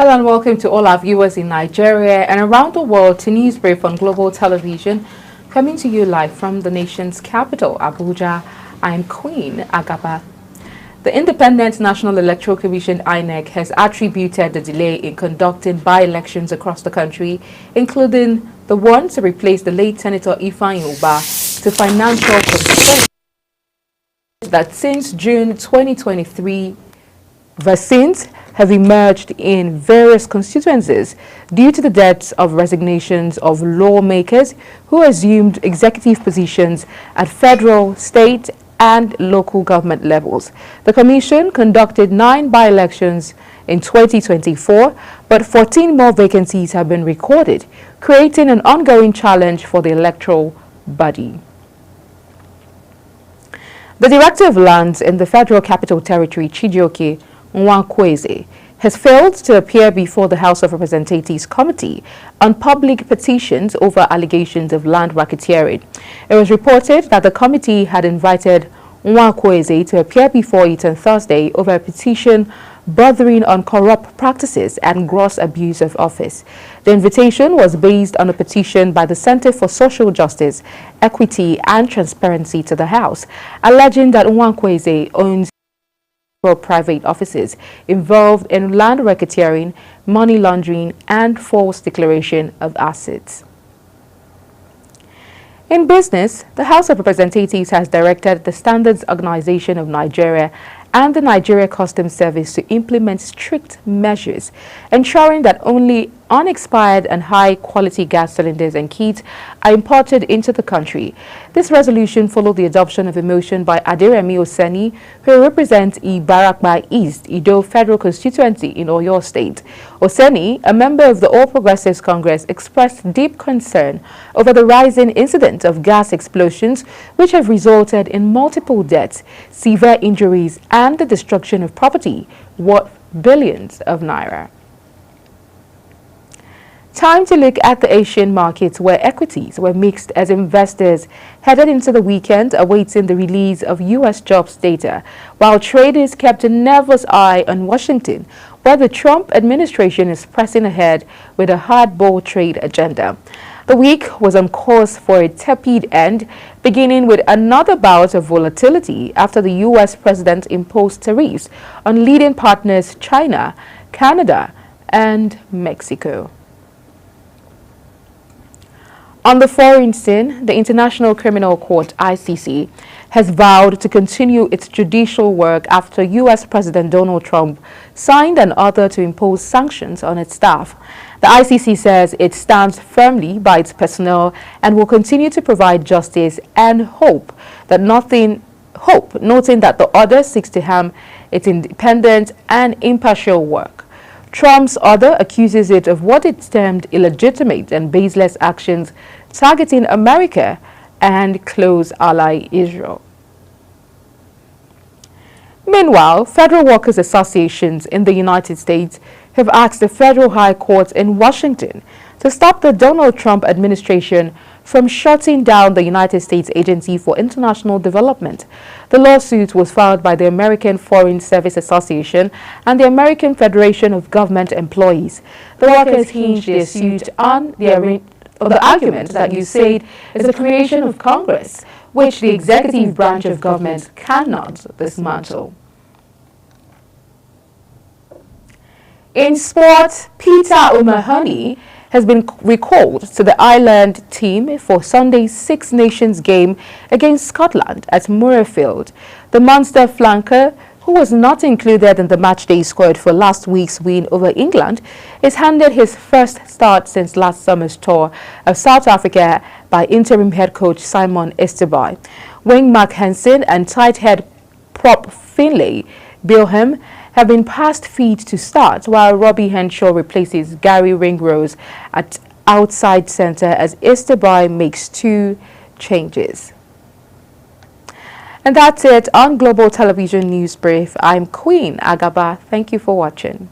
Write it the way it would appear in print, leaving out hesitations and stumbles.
Hello and welcome to all our viewers in Nigeria and around the world to Newsbrief on Global Television, coming to you live from the nation's capital, Abuja. I am Queen Agaba. The Independent National Electoral Commission (INEC) has attributed the delay in conducting by-elections across the country, including the one to replace the late Senator Ifeanyi Ubah, to financial constraints that since June 2023, vaccines have emerged in various constituencies due to the deaths of resignations of lawmakers who assumed executive positions at federal, state, and local government levels. The Commission conducted 9 by-elections in 2024, but 14 more vacancies have been recorded, creating an ongoing challenge for the electoral body. The Director of Lands in the Federal Capital Territory, Chijioke Nwakwueze, has failed to appear before the House of Representatives Committee on Public Petitions over allegations of land racketeering. It was reported that the committee had invited Nwakwueze to appear before it on Thursday over a petition bordering on corrupt practices and gross abuse of office. The invitation was based on a petition by the Center for Social Justice, Equity and Transparency to the House, alleging that Nwakwueze owns private offices involved in land racketeering, money laundering, and false declaration of assets. In business, the House of Representatives has directed the Standards Organization of Nigeria and the Nigeria Customs Service to implement strict measures, ensuring that only unexpired and high-quality gas cylinders and kits are imported into the country. This resolution followed the adoption of a motion by Aderemi Oseni, who represents Ibarakba East, Ido Federal Constituency in Oyo State. Oseni, a member of the All Progressives Congress, expressed deep concern over the rising incident of gas explosions, which have resulted in multiple deaths, severe injuries, and the destruction of property worth billions of naira. Time to look at the Asian markets, where equities were mixed as investors headed into the weekend awaiting the release of U.S. jobs data, while traders kept a nervous eye on Washington, where the Trump administration is pressing ahead with a hardball trade agenda. The week was on course for a tepid end, beginning with another bout of volatility after the U.S. president imposed tariffs on leading partners China, Canada, and Mexico. On the foreign scene, the International Criminal Court, ICC, has vowed to continue its judicial work after U.S. President Donald Trump signed an order to impose sanctions on its staff. The ICC says it stands firmly by its personnel and will continue to provide justice and noting that the order seeks to harm its independent and impartial work. Trump's order accuses it of what it termed illegitimate and baseless actions targeting America and close ally Israel. Meanwhile, federal workers' associations in the United States have asked the federal high court in Washington to stop the Donald Trump administration from shutting down the United States Agency for International Development. The lawsuit was filed by the American Foreign Service Association and the American Federation of Government Employees. The workers hinged their suit on the argument that USAID is the creation of Congress, which the executive branch of government cannot dismantle. In sport, Peter O'Mahony has been recalled to the Ireland team for Sunday's Six Nations game against Scotland at Murrayfield. The Munster flanker, who was not included in the matchday squad for last week's win over England, is handed his first start since last summer's tour of South Africa by interim head coach Simon Easterby. Wing Mark Hansen and tight head prop Finlay Bilham have been passed feet to start, while Robbie Henshaw replaces Gary Ringrose at outside centre as Easterby makes 2 changes. And that's it on Global Television News Brief. I'm Queen Agaba. Thank you for watching.